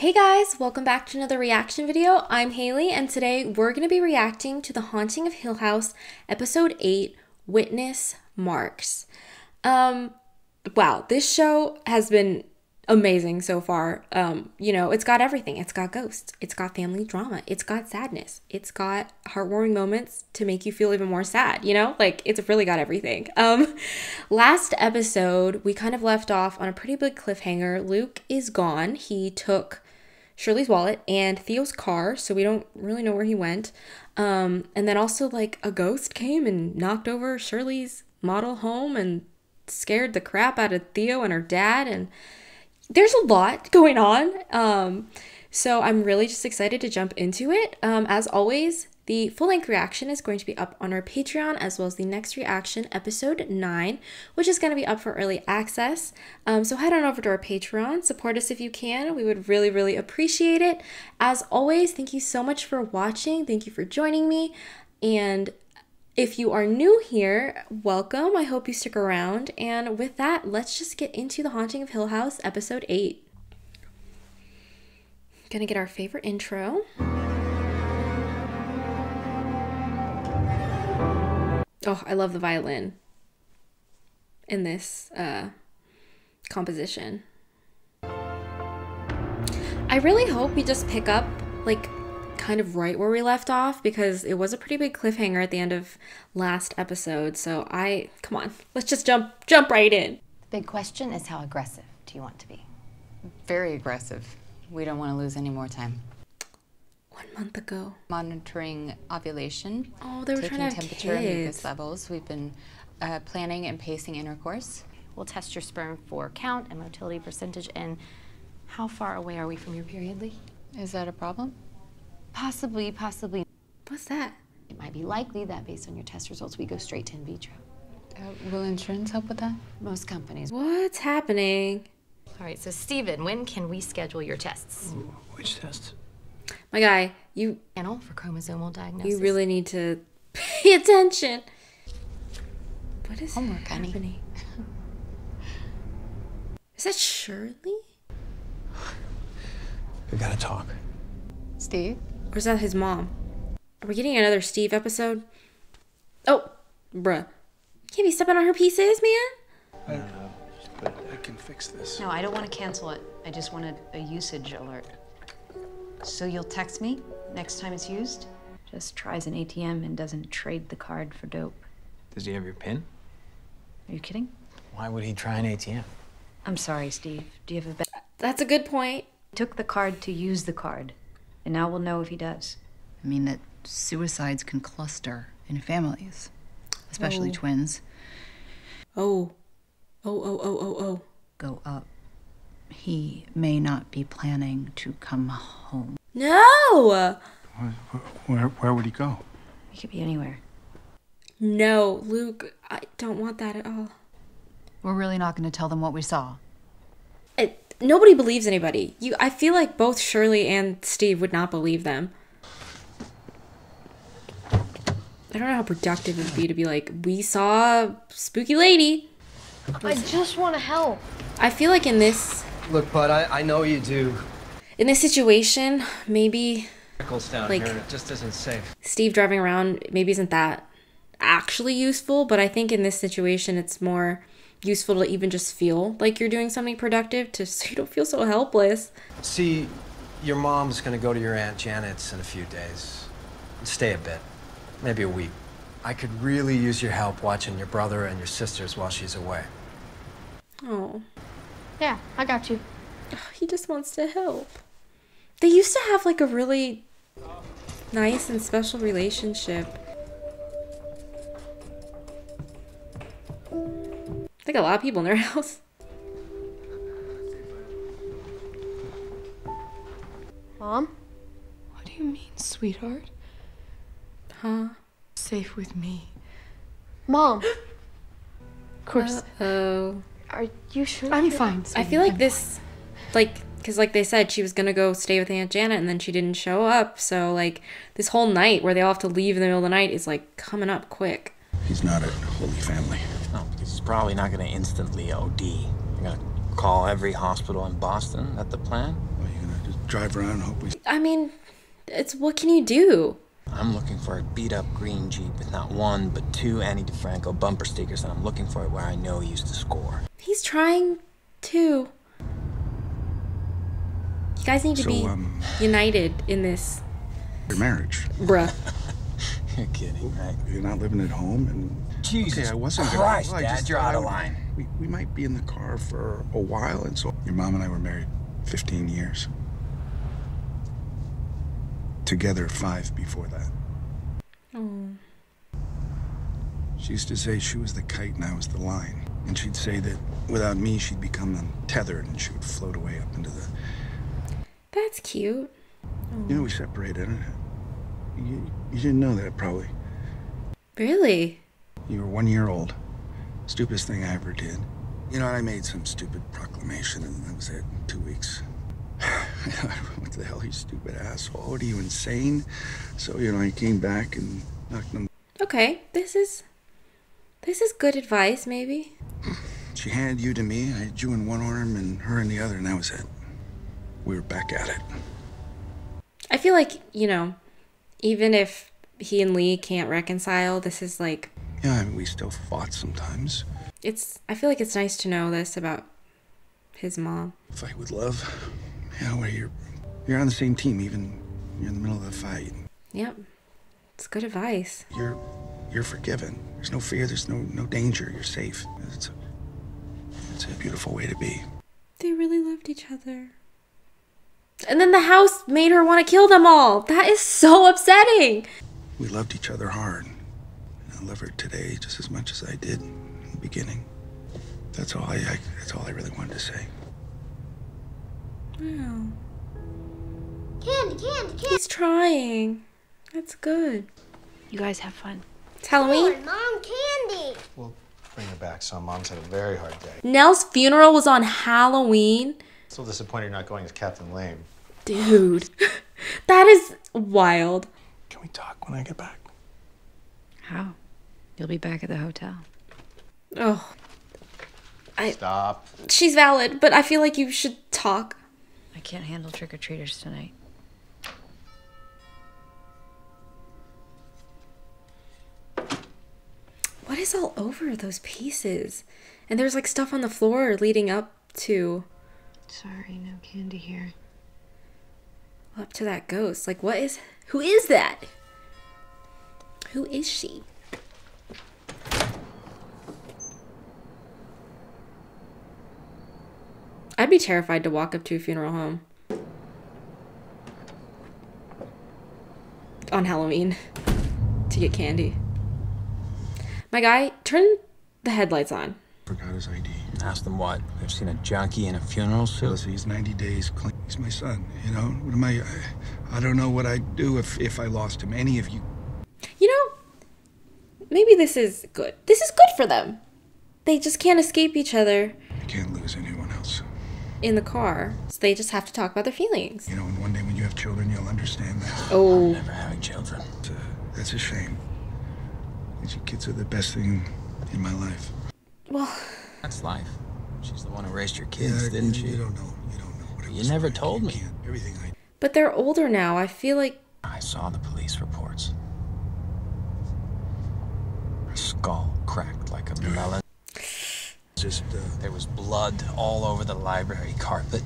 Hey guys, welcome back to another reaction video. I'm Haley and today we're going to be reacting to The Haunting of Hill House episode 8, Witness Marks. Wow, this show has been amazing so far. It's got everything. It's got ghosts, it's got family drama, it's got sadness, it's got heartwarming moments to make you feel even more sad, it's really got everything. Last episode we kind of left off on a pretty big cliffhanger. Luke is gone. He took Shirley's wallet and Theo's car, so we don't really know where he went. And then also a ghost came and knocked over Shirley's model home and scared the crap out of Theo and her dad, and there's a lot going on. So I'm really just excited to jump into it. As always, the full-length reaction is going to be up on our Patreon, as well as the next reaction, episode 9, which is going to be up for early access. So head on over to our Patreon, support us if you can. We would really, really appreciate it. As always, thank you so much for watching. Thank you for joining me. And if you are new here, welcome. I hope you stick around. And with that, let's just get into The Haunting of Hill House, episode 8. Gonna get our favorite intro. Oh, I love the violin in this composition. I really hope we just pick up kind of right where we left off, because it was a pretty big cliffhanger at the end of last episode. So come on, let's just jump right in. The big question is, how aggressive do you want to be? Very aggressive. We don't want to lose any more time. 1 month ago. Monitoring ovulation. Oh, they were taking trying to have temperature and kids. mucus levels. We've been planning and pacing intercourse. We'll test your sperm for count and motility percentage. And how far away are we from your period, Lee? Is that a problem? Possibly. What's that? It might be likely that based on your test results, we go straight to in vitro. Will insurance help with that? Most companies. What's happening? All right, so Steven, when can we schedule your tests? Ooh, which tests? My guy, you Panel for chromosomal diagnosis. You really need to pay attention. What is Homework, happening? honey. Is that Shirley? We gotta talk. Steve? Or is that his mom? Are we getting another Steve episode? Oh, bruh. Can't be stepping on her pieces, man. I don't know, but I can fix this. No, I don't want to cancel it. I just want a usage alert. So you'll text me next time it's used? Just tries an ATM and doesn't trade the card for dope. Does he have your PIN? Are you kidding? Why would he try an ATM? I'm sorry, Steve. Do you have a bet? That's a good point. He took the card to use the card, and now we'll know if he does. I mean that suicides can cluster in families, especially twins. Oh. Go up. He may not be planning to come home. No! Where would he go? He could be anywhere. No, Luke, I don't want that at all. We're really not going to tell them what we saw. Nobody believes anybody. I feel like both Shirley and Steve would not believe them. I don't know how productive it would be to be like, we saw a spooky lady. I just want to help. I feel like in this Look, bud, I know you do. in this situation, maybe Pickles down Like- here, and it just isn't safe. Steve driving around maybe isn't that actually useful, but I think in this situation it's more useful to even just feel like you're doing something productive, so you don't feel so helpless. See, your mom's gonna go to your Aunt Janet's in a few days. Stay a bit, maybe a week. I could really use your help watching your brother and your sisters while she's away. Oh, Yeah, I got you. he just wants to help. They used to have a really nice and special relationship. I think a lot of people in their house. Mom? What do you mean, sweetheart? Huh? Safe with me. Mom, Of course. Oh. are you sure? I'm fine. I feel like this, because they said she was gonna go stay with Aunt Janet and then she didn't show up. So this whole night where they all have to leave in the middle of the night is coming up quick. He's not a holy family. No, because he's probably not going to instantly OD. You're going to call every hospital in Boston. Is that the plan? What are you gonna drive around and hope we... I mean, it's what can you do? I'm looking for a beat-up green Jeep with not one, but two Annie DeFranco bumper stickers, and I'm looking for it where I know he used to score. He's trying to. You guys need to be united in this. Your marriage. Bruh. You're kidding, right? You're not living at home and... Jesus okay, I wasn't Christ, gonna, well, Dad, you're out of line. We might be in the car for a while, and so... Your mom and I were married 15 years. Together 5 before that. Oh. She used to say she was the kite and I was the line. And she'd say that without me, she'd become untethered and she would float away up into the... That's cute. Oh. You know, we separated. You didn't know that, probably. Really? You were 1 year old. Stupidest thing I ever did. You know, I made some stupid proclamation and that was it. 2 weeks. What the hell, you stupid asshole? What are you, insane? So, you know, I came back and knocked on... Okay, this is good advice, maybe. She handed you to me. I had you in one arm and her in the other, and that was it. We were back at it. I feel like, you know, even if he and Lee can't reconcile, this is like... Yeah, I mean, we still fought sometimes. I feel like it's nice to know this about his mom. Fight with love. You know, where you're on the same team, even you're in the middle of the fight. Yep. It's good advice. You're forgiven. There's no fear, there's no danger, you're safe. It's a beautiful way to be. They really loved each other. And then the house made her want to kill them all. That is so upsetting. We loved each other hard. I love her today just as much as I did in the beginning. That's all I really wanted to say. Wow. Candy. He's trying. That's good. You guys have fun. It's Halloween. Mom, candy. We'll bring her back. So Mom's had a very hard day. Nell's funeral was on Halloween. Still disappointed you're not going as Captain Lame. Dude, that is wild. Can we talk when I get back? How? You'll be back at the hotel. Oh. Stop. She's valid, but I feel like you should talk. I can't handle trick-or-treaters tonight. What is all over those pieces? And there's like stuff on the floor leading up to... Sorry, no candy here. Up to that ghost. Like, what is... Who is that? Who is she? I'd be terrified to walk up to a funeral home. On Halloween. To get candy. My guy, turn the headlights on. Forgot his ID. Ask them what? They've seen a junkie in a funeral suit? Listen, he's 90 days clean. He's my son, you know? What am I don't know what I'd do if I lost him. Any of you. You know, maybe this is good. This is good for them. They just can't escape each other. You can't lose anyone else. In the car. So they just have to talk about their feelings. You know, and one day when you have children, you'll understand that. Oh. I'm never having children. That's a shame. These kids are the best thing in my life. Well... That's life. She's the one who raised your kids, didn't she? You don't know what it was. You never like. told me. Everything I... But they're older now. I feel like... I saw the police reports. Her skull cracked like a melon. There was blood all over the library carpet.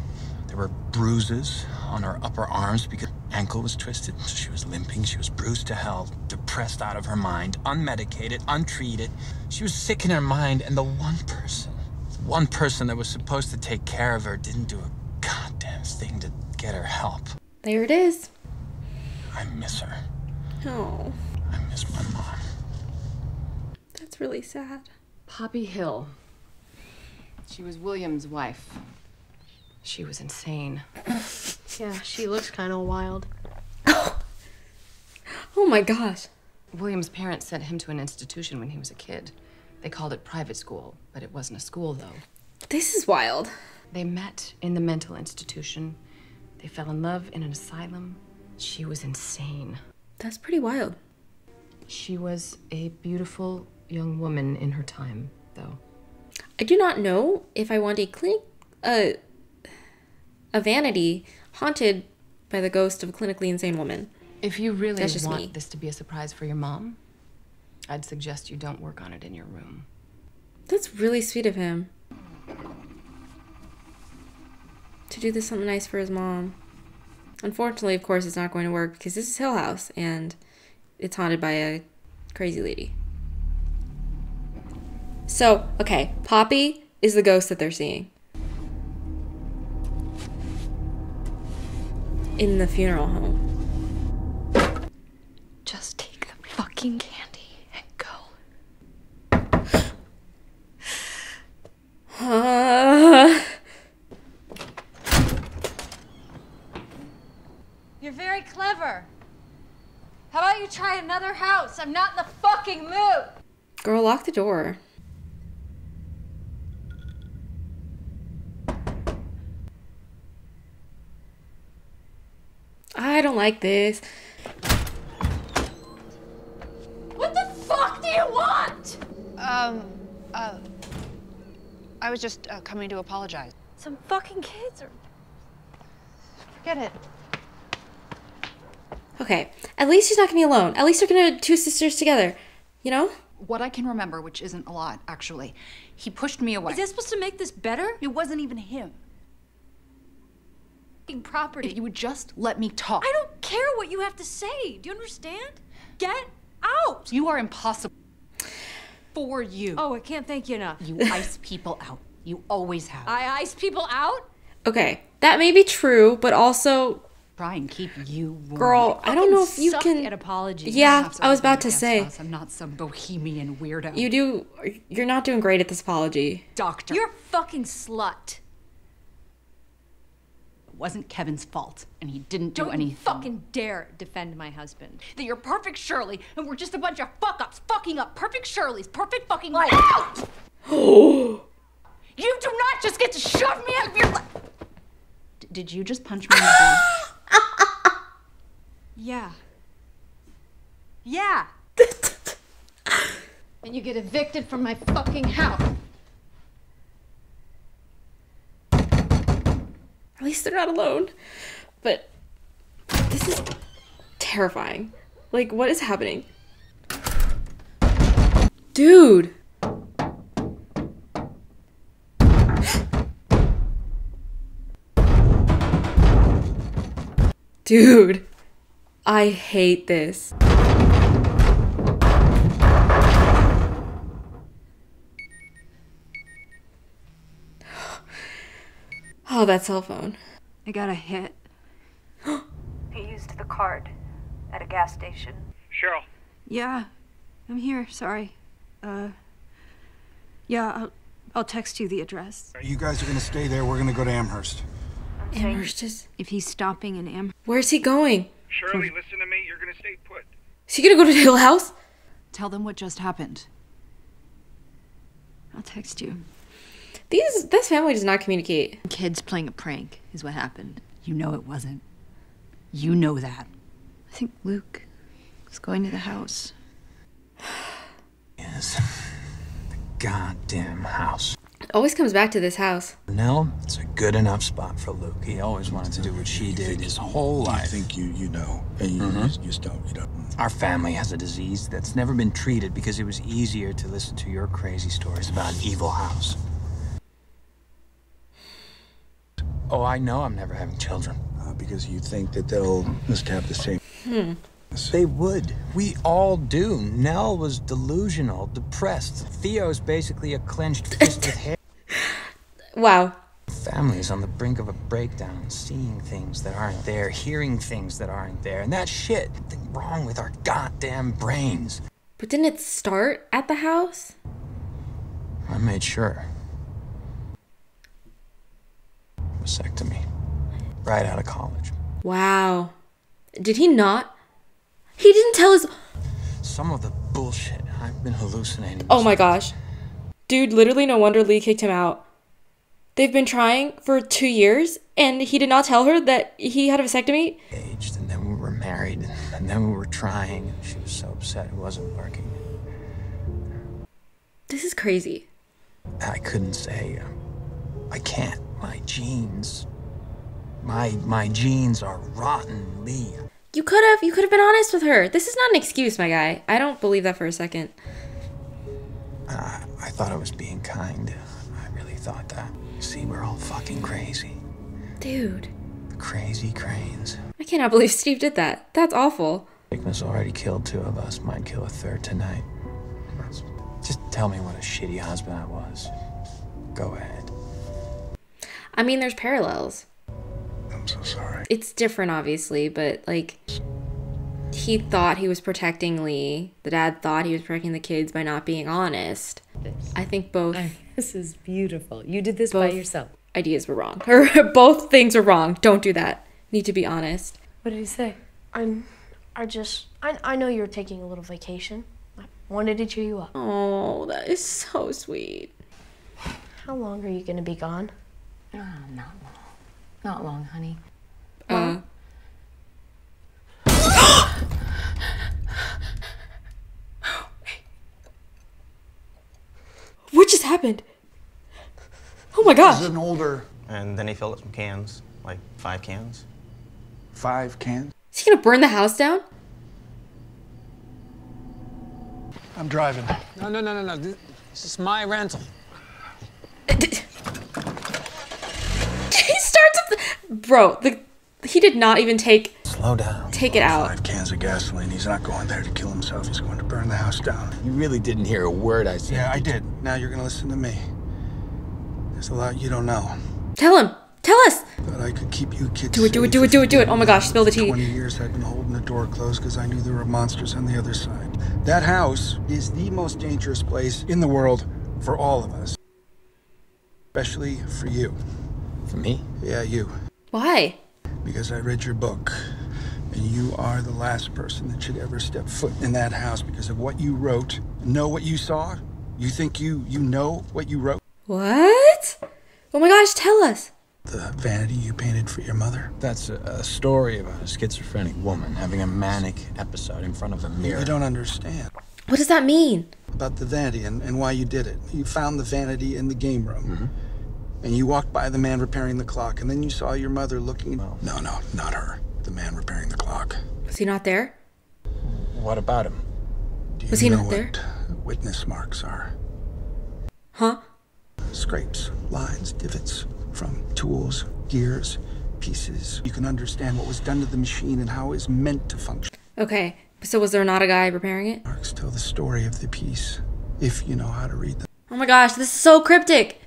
There were bruises on her upper arms because her ankle was twisted. She was limping. She was bruised to hell, depressed out of her mind, unmedicated, untreated. She was sick in her mind, and the one person that was supposed to take care of her didn't do a goddamn thing to get her help. There it is. I miss her. Oh. I miss my mom. That's really sad. Poppy Hill. She was William's wife. She was insane. Yeah, she looks kind of wild. Oh my gosh. William's parents sent him to an institution when he was a kid. They called it private school, but it wasn't a school, though. This is wild. They met in the mental institution. They fell in love in an asylum. She was insane. That's pretty wild. She was a beautiful young woman in her time, though. I do not know if I want a a vanity haunted by the ghost of a clinically insane woman. If you really That's just want me. this to be a surprise for your mom, I'd suggest you don't work on it in your room. That's really sweet of him. To do this something nice for his mom. Unfortunately, of course, it's not going to work because this is Hill House and it's haunted by a crazy lady. So, okay, Poppy is the ghost that they're seeing. In the funeral home. Just take the fucking candy and go. You're very clever. How about you try another house? I'm not in the fucking mood. Girl, lock the door. I don't like this. What the fuck do you want? I was just coming to apologize. Some fucking kids or... Forget it. Okay, at least she's not gonna be alone. At least they're gonna two sisters together, you know? What I can remember, which isn't a lot, actually, he pushed me away. Is that supposed to make this better? It wasn't even him. Property. If you would just let me talk. I don't care what you have to say. Do you understand? Get out. You are impossible. For you. Oh, I can't thank you enough. You ice people out. You always have. I ice people out? Okay, that may be true, but also... Try and keep you warm. Girl, I don't know if you suck can... at apologies. Yeah, I was about to say. I'm not some bohemian weirdo. You're not doing great at this apology. Doctor. You're a fucking slut. It wasn't Kevin's fault, and he didn't do Don't anything. you fucking dare defend my husband. That you're perfect Shirley, and we're just a bunch of fuck-ups fucking up perfect Shirley's perfect fucking life. You do not just get to shove me out of your life. Did you just punch me in the face? Yeah. Yeah. And you get evicted from my fucking house. At least they're not alone. But this is terrifying. Like, what is happening? Dude! Dude, I hate this. Oh, that cell phone. I got a hit. He used the card at a gas station. Cheryl. Yeah, I'm here. Sorry. Yeah, I'll text you the address. You guys are gonna stay there. We're gonna go to Amherst. Amherst is... If he's stopping in Amherst. Where's he going? Shirley, listen to me. You're gonna stay put. Is he gonna go to the Hill House? Tell them what just happened. I'll text you. This family does not communicate. Kids playing a prank is what happened. You know it wasn't. You know that. I think Luke is going to the house. Yes. The goddamn house. It always comes back to this house. Nell, it's a good enough spot for Luke. He always wanted to do what she did his whole life. You think you know, and you just don't, you don't. Our family has a disease that's never been treated because it was easier to listen to your crazy stories about an evil house. Oh, I know I'm never having children. Because you think that they'll just have the same. They would. We all do. Nell was delusional, depressed. Theo's basically a clenched fist with hair. Wow. Family's on the brink of a breakdown, seeing things that aren't there, hearing things that aren't there, and that shit. Something wrong with our goddamn brains. But didn't it start at the house? I made sure. Vasectomy. Right out of college. Wow. Did he not? He didn't tell us. Some of the bullshit. I've been hallucinating. Oh my gosh. Dude, literally no wonder Lee kicked him out. They've been trying for 2 years, and he did not tell her that he had a vasectomy? Aged, and then we were married, and then we were trying, and she was so upset it wasn't working. This is crazy. I couldn't say, I can't. My genes. My genes are rotten, Lee. You could have been honest with her. This is not an excuse, my guy. I don't believe that for a second. I thought I was being kind. I really thought that. See, we're all fucking crazy. Dude. Crazy cranes. I cannot believe Steve did that. That's awful. Sickness already killed 2 of us. Might kill a 3rd tonight. Just tell me what a shitty husband I was. Go ahead. I mean, there's parallels. I'm so sorry. It's different, obviously, but, like, he thought he was protecting Lee. The dad thought he was protecting the kids by not being honest. I think both... This is beautiful. You did this by yourself. Ideas were wrong. Or both things are wrong. Don't do that. Need to be honest. What did he say? I know you're taking a little vacation. I wanted to cheer you up. Oh, that is so sweet. How long are you gonna be gone? Oh, not long. Not long, honey. What just happened? Oh my gosh. This is an older... And then he filled up some cans, like 5 cans. 5 cans? Is he gonna burn the house down? I'm driving. No. This is my rental. He starts with Bro, he did not even Slow down. Take it out. 5 cans of gasoline. He's not going there to kill himself. He's going to burn the house down. You really didn't hear a word I said. Yeah, I did. Now you're gonna listen to me. There's a lot you don't know. Tell him. Tell us. Thought I could keep you kids Do it. Oh my gosh, spill the tea. 20 years I've been holding the door closed because I knew there were monsters on the other side. That house is the most dangerous place in the world for all of us. Especially for you. For me? Yeah, you. Why? Because I read your book. And you are the last person that should ever step foot in that house because of what you wrote. Know what you saw? You think you know what you wrote? What? Oh my gosh, tell us. The vanity you painted for your mother. That's a story about a schizophrenic woman having a manic episode in front of a mirror. You don't understand. What does that mean? About the vanity and why you did it. You found the vanity in the game room. And you walked by the man repairing the clock, and then you saw your mother looking... No, not her. The man repairing the clock. Was he not there? What about him? Was he not there? Witness marks are? Huh? Scrapes, lines, divots from tools, gears, pieces. You can understand what was done to the machine and how it is meant to function. Okay, so was there not a guy repairing it? Marks tell the story of the piece, if you know how to read them. Oh my gosh, this is so cryptic.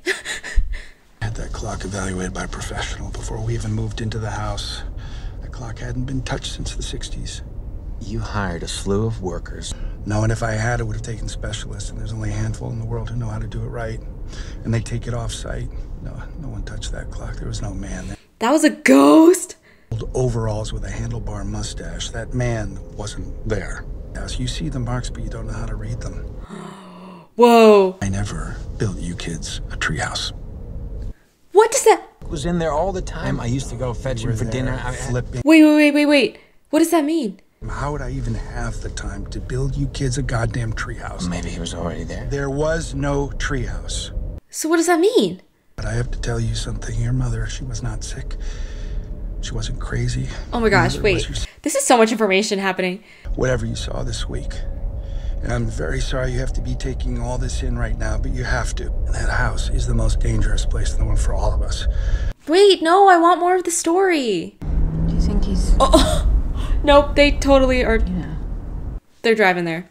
I had that clock evaluated by a professional before we even moved into the house. That clock hadn't been touched since the 60s. You hired a slew of workers. No, and if I had, it would have taken specialists, and there's only a handful in the world who know how to do it right. And they take it off-site. No one touched that clock. There was no man there. That was a ghost? Old overalls with a handlebar mustache. That man wasn't there. Now, you see the marks, but you don't know how to read them. Whoa. I never built you kids a treehouse. What does that... Was in there all the time. I used to go fetch him for dinner. Flipping. Wait. What does that mean? How would I even have the time to build you kids a goddamn treehouse? Maybe he was already there. There was no treehouse. So what does that mean? But I have to tell you something. Your mother, she was not sick. She wasn't crazy. Oh my gosh, wait. This is so much information happening. Whatever you saw this week. And I'm very sorry you have to be taking all this in right now, but you have to. And that house is the most dangerous place in the world for all of us. Wait, no, I want more of the story. Do you think he's... Oh, nope, they totally are... Yeah. They're driving there.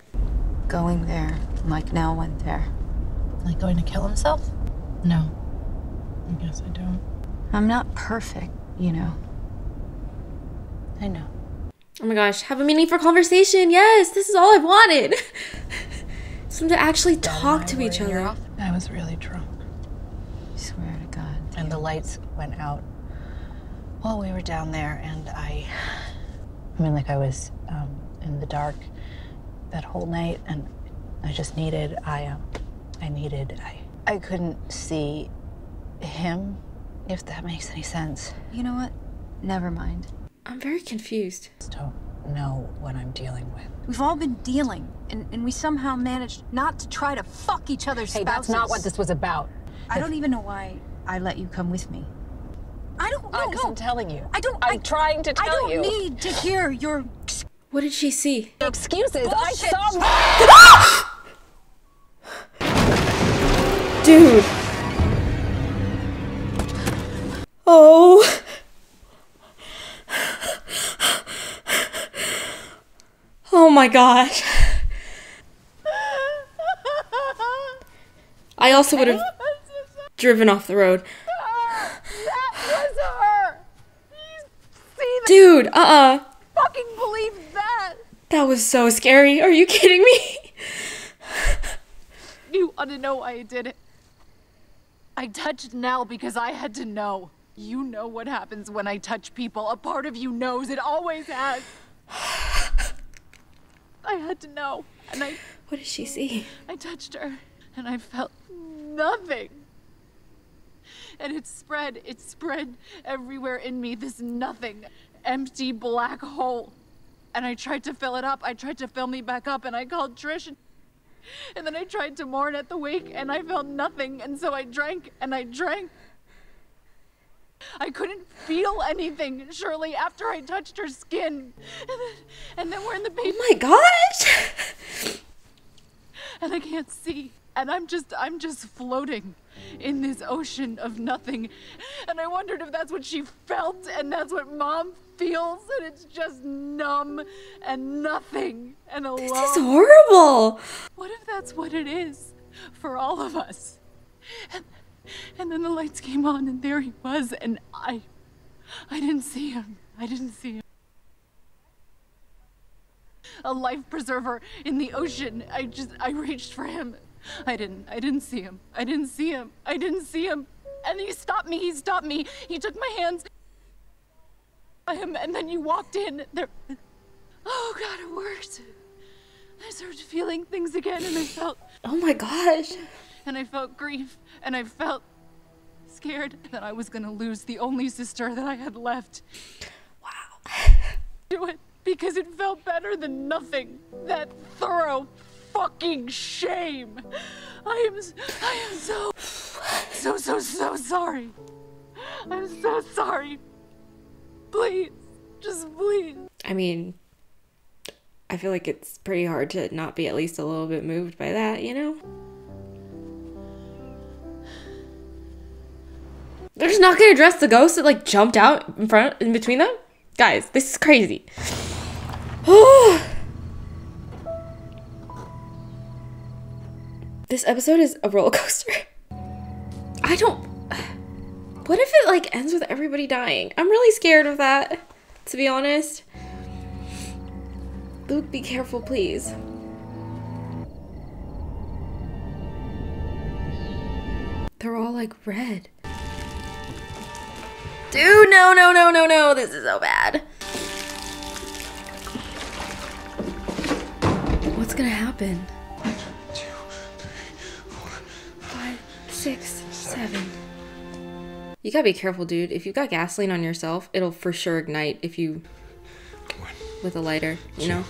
Going there, like Nell went there. Like going to kill himself? No. I guess I don't. I'm not perfect, you know. I know. Oh my gosh, have a meaningful conversation. Yes, this is all I've wanted. Someone to actually talk to each other. I was really drunk. I swear to God. And the lights went out while we were down there, and I mean, like I was in the dark that whole night, and I just needed, I couldn't see him, if that makes any sense. You know what? Never mind. I'm very confused. Just don't know what I'm dealing with. We've all been dealing, and we somehow managed not to try to fuck each other's spouses. Hey, that's not what this was about. I don't even know why I let you come with me. I don't know. Because I'm telling you. I'm trying to tell you. I don't need to hear your What did she see? Excuses. bullshit. I saw. Dude. Oh. Oh my gosh. I also would have driven off the road. That was her. Dude, Fucking believe that. That was so scary. Are you kidding me? You want to know why I did it? I touched Nell because I had to know. You know what happens when I touch people. A part of you knows. It always has. I had to know. And What did she see? I touched her and I felt nothing. And it spread everywhere in me, this nothing, empty black hole. And I tried to fill it up. I tried to fill me back up, and I called Trish. And then I tried to mourn at the wake, and I felt nothing. And so I drank, and I drank. I couldn't feel anything, Shirley, after I touched her skin. And then we're in the basement. Oh my gosh! And I can't see. And I'm just floating in this ocean of nothing. And I wondered if that's what she felt, and that's what Mom feels, and it's just numb and nothing and alone. This is horrible! What if that's what it is for all of us? And then the lights came on, and there he was, and I didn't see him. I didn't see him. A life preserver in the ocean. I reached for him. I didn't see him. I didn't see him. I didn't see him. And he stopped me. He stopped me. He took my hands. Him, and then you walked in. There. Oh God, it worked. I started feeling things again, and I felt. Oh my gosh. And I felt grief, and I felt scared that I was gonna lose the only sister that I had left. Wow. Do it because it felt better than nothing. That thorough fucking shame. I am so sorry. I'm so sorry. Please, just please. I mean, I feel like it's pretty hard to not be at least a little bit moved by that, you know? They're just not gonna address the ghost that like jumped out in between them? Guys, this is crazy. This episode is a roller coaster. What if it like ends with everybody dying? I'm really scared of that, to be honest. Luke, be careful, please. They're all like red. Dude, no. This is so bad. What's gonna happen? 1, 2, 3, 4, 5, 6, 7. You gotta be careful, dude. If you've got gasoline on yourself, it'll for sure ignite if you... with a lighter, you know?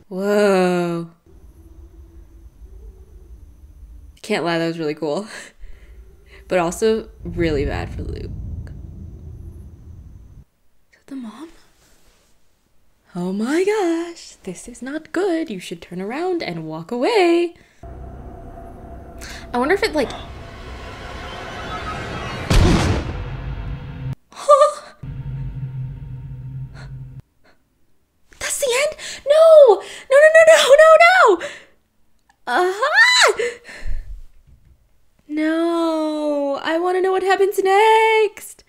Whoa. Can't lie, that was really cool. But also really bad for Luke. Is that the mom? Oh my gosh, this is not good. You should turn around and walk away. I wonder if it like... That's the end? No! No! I want to know what happens next.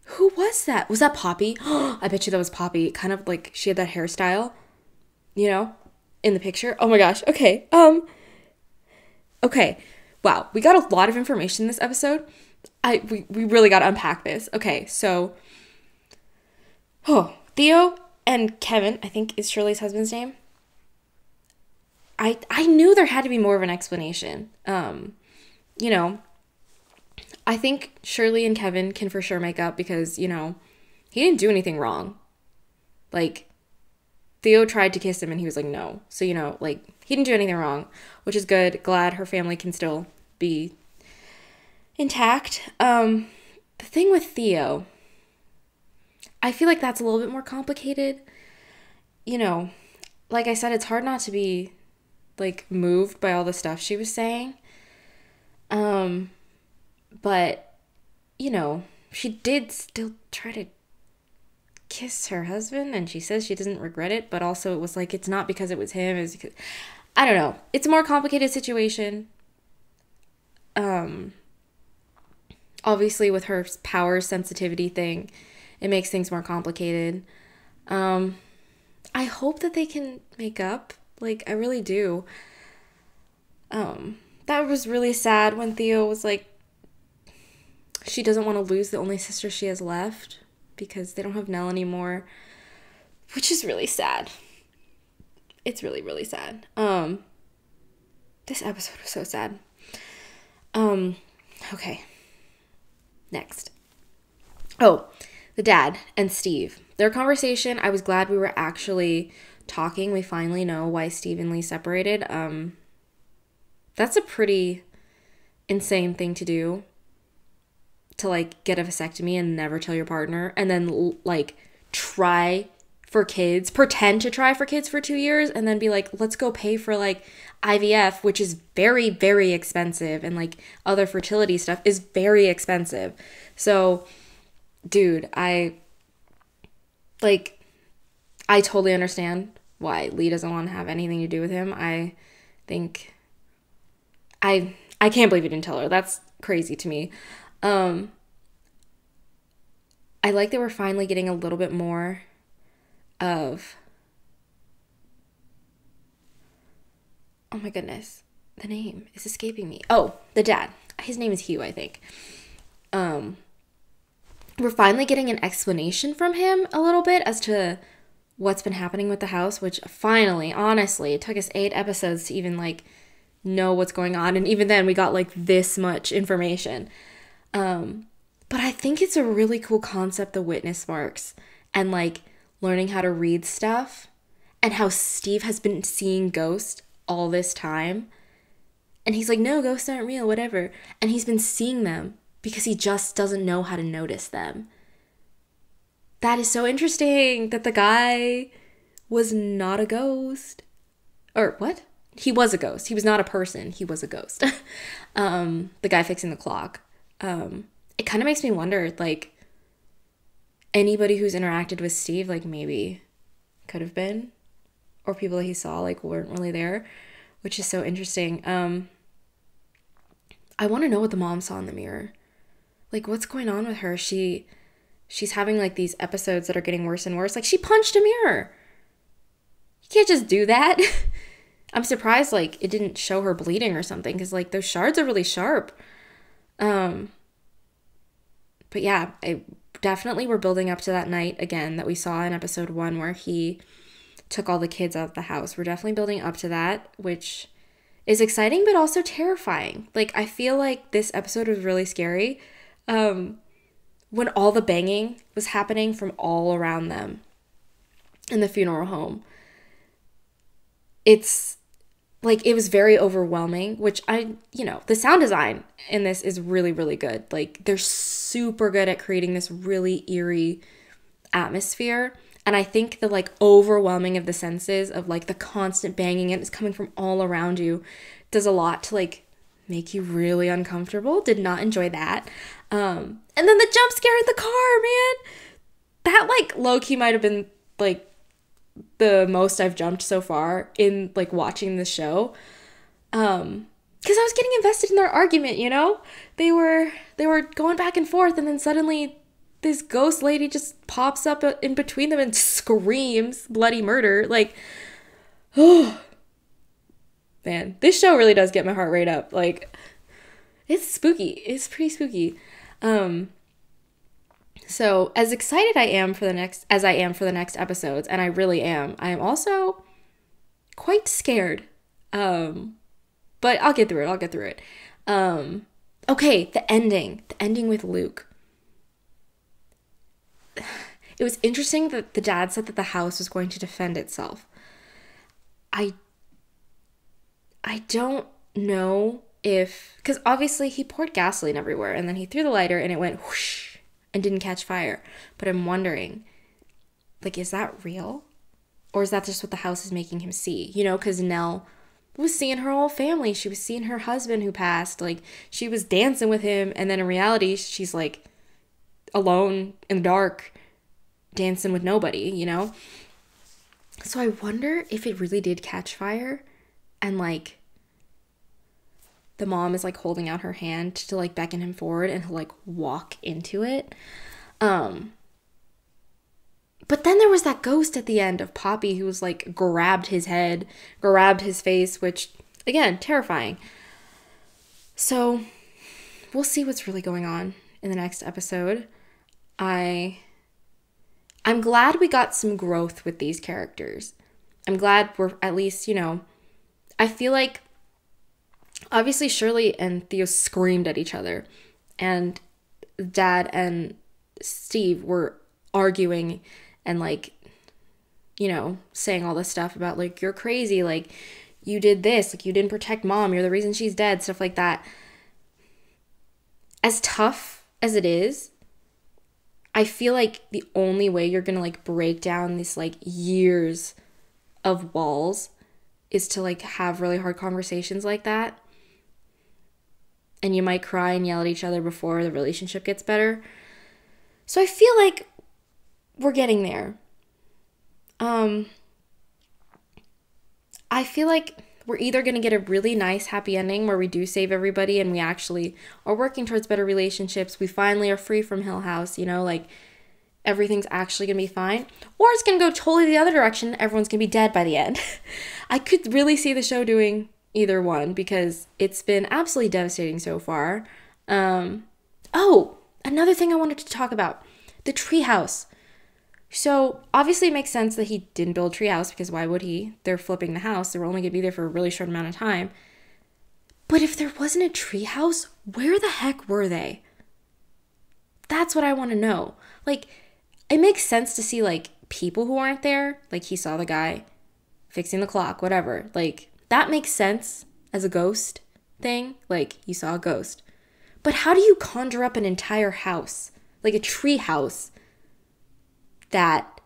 Who was that? Was that Poppy? I bet you that was Poppy. Kind of like she had that hairstyle, you know, in the picture. Oh my gosh. Okay. Okay. Wow. We got a lot of information in this episode. We really got to unpack this. Okay. So, Theo and Kevin, I think is Shirley's husband's name. I knew there had to be more of an explanation. You know, I think Shirley and Kevin can for sure make up because, you know, he didn't do anything wrong. Like, Theo tried to kiss him and he was like, no. So, you know, like, he didn't do anything wrong, which is good. Glad her family can still be intact. The thing with Theo, I feel like that's a little bit more complicated. You know, like I said, it's hard not to be like moved by all the stuff she was saying. But you know, she did still try to kiss her husband, and she says she doesn't regret it, but also it was like, it's not because it was him, it's because, I don't know. It's a more complicated situation. Obviously with her power sensitivity thing, it makes things more complicated. I hope that they can make up. Like, I really do. That was really sad when Theo was like, she doesn't want to lose the only sister she has left because they don't have Nell anymore, which is really sad. It's really, really sad. This episode was so sad. Okay. Next. Oh, the dad and Steve. Their conversation, I was glad we were actually talking. We finally know why Steve and Lee separated. That's a pretty insane thing to do. To, like, get a vasectomy and never tell your partner. And then, like, try for kids. Pretend to try for kids for 2 years. And then be like, let's go pay for, like, IVF, which is very, very expensive. And, like, other fertility stuff is very expensive. So, dude, I totally understand why Lee doesn't want to have anything to do with him. I think... I can't believe he didn't tell her. That's crazy to me. I like that we're finally getting a little bit more of... Oh my goodness. The name is escaping me. Oh, the dad. His name is Hugh, I think. We're finally getting an explanation from him a little bit as to what's been happening with the house, which finally, honestly, it took us 8 episodes to even, like, know what's going on. And even then, we got, like, this much information. But I think it's a really cool concept, the witness marks, and, like, learning how to read stuff, and how Steve has been seeing ghosts all this time. And he's like, no, ghosts aren't real, whatever. And he's been seeing them because he just doesn't know how to notice them. That is so interesting that the guy was not a ghost. Or what? He was a ghost. He was not a person. He was a ghost. The guy fixing the clock. It kind of makes me wonder, like, anybody who's interacted with Steve, like, maybe could have been, or people that he saw, like, weren't really there, which is so interesting. I want to know what the mom saw in the mirror. Like, what's going on with her? She's having, like, these episodes that are getting worse and worse. Like, she punched a mirror. You can't just do that. I'm surprised, like, it didn't show her bleeding or something, because, like, those shards are really sharp. But yeah, definitely we're building up to that night again that we saw in episode 1 where he took all the kids out of the house. We're definitely building up to that, which is exciting but also terrifying. Like, I feel like this episode was really scary when all the banging was happening from all around them in the funeral home. It's like, it was very overwhelming, which the sound design in this is really, really good. Like, they're super good at creating this really eerie atmosphere. And I think the, like, overwhelming of the senses of, like, the constant banging and it's coming from all around you does a lot to, like, make you really uncomfortable. Did not enjoy that. And then the jump scare in the car, man. That, like, low-key might have been, like, the most I've jumped so far in, like, watching the show. Because I was getting invested in their argument, you know? They were going back and forth, and then suddenly this ghost lady just pops up in between them and screams bloody murder. Like, oh, man, this show really does get my heart rate up. Like, it's spooky. It's pretty spooky. So as excited I am for the next episodes, and I really am, I am also quite scared. But I'll get through it. Okay, the ending with Luke. It was interesting that the dad said that the house was going to defend itself. I don't know if, because obviously he poured gasoline everywhere and then he threw the lighter and it went whoosh and didn't catch fire. But I'm wondering, like, is that real? Or is that just what the house is making him see? You know, because Nell was seeing her whole family. She was seeing her husband who passed. Like, she was dancing with him. And then in reality, she's like alone in the dark, dancing with nobody, you know? So I wonder if it really did catch fire and like the mom is like holding out her hand to like beckon him forward and he'll like walk into it. But then there was that ghost at the end of Poppy who was like grabbed his head, grabbed his face, which again, terrifying. So we'll see what's really going on in the next episode. I'm glad we got some growth with these characters. I'm glad we're at least, you know, I feel like obviously Shirley and Theo screamed at each other and Dad and Steve were arguing and like, you know, saying all this stuff about like, you're crazy, like you did this, like you didn't protect Mom, you're the reason she's dead, stuff like that. As tough as it is, I feel like the only way you're gonna like break down this like years of walls is to like have really hard conversations like that. And you might cry and yell at each other before the relationship gets better. So I feel like we're getting there. I feel like we're either going to get a really nice happy ending where we do save everybody and we actually are working towards better relationships. We finally are free from Hill House, you know, like everything's actually going to be fine. Or it's going to go totally the other direction. Everyone's going to be dead by the end. I could really see the show doing either one because it's been absolutely devastating so far. Oh, another thing I wanted to talk about. The treehouse. So obviously it makes sense that he didn't build a treehouse because why would he? They're flipping the house. They were only going to be there for a really short amount of time. But if there wasn't a treehouse, where the heck were they? That's what I want to know. Like, it makes sense to see like people who aren't there. Like he saw the guy fixing the clock, whatever. Like that makes sense as a ghost thing. Like you saw a ghost. But how do you conjure up an entire house? Like a tree house that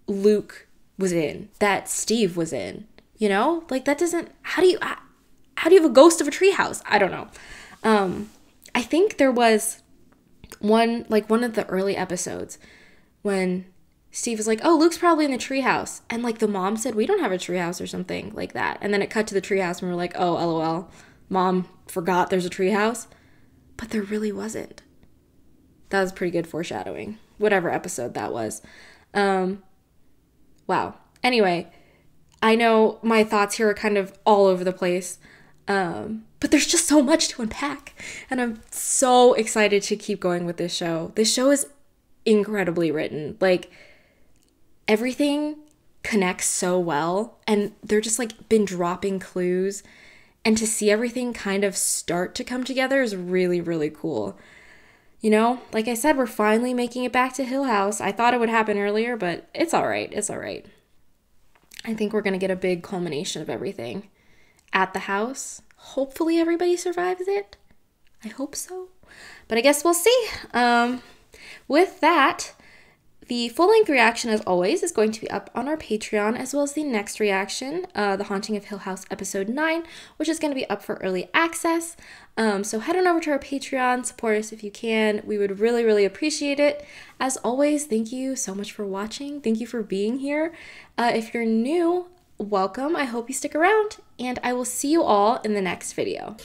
Luke was in, that Steve was in, you know? Like that doesn't, how do you have a ghost of a treehouse? I don't know. I think there was one of the early episodes when Steve was like, oh, Luke's probably in the treehouse. And like the mom said, we don't have a treehouse or something like that. And then it cut to the treehouse and we're like, oh, LOL, Mom forgot there's a treehouse. But there really wasn't. That was pretty good foreshadowing. Whatever episode that was. Wow. Anyway, I know my thoughts here are kind of all over the place. But there's just so much to unpack. And I'm so excited to keep going with this show. This show is incredibly written. Like, everything connects so well. And they're just like been dropping clues. And to see everything kind of start to come together is really, really cool. You know, like I said, we're finally making it back to Hill House. I thought it would happen earlier, but it's all right. It's all right. I think we're going to get a big culmination of everything at the house. Hopefully everybody survives it. I hope so. But I guess we'll see. With that, the full-length reaction, as always, is going to be up on our Patreon, as well as the next reaction, The Haunting of Hill House Episode 9, which is going to be up for early access. So head on over to our Patreon, support us if you can. We would really, really appreciate it. As always, thank you so much for watching. Thank you for being here. If you're new, welcome. I hope you stick around, and I will see you all in the next video.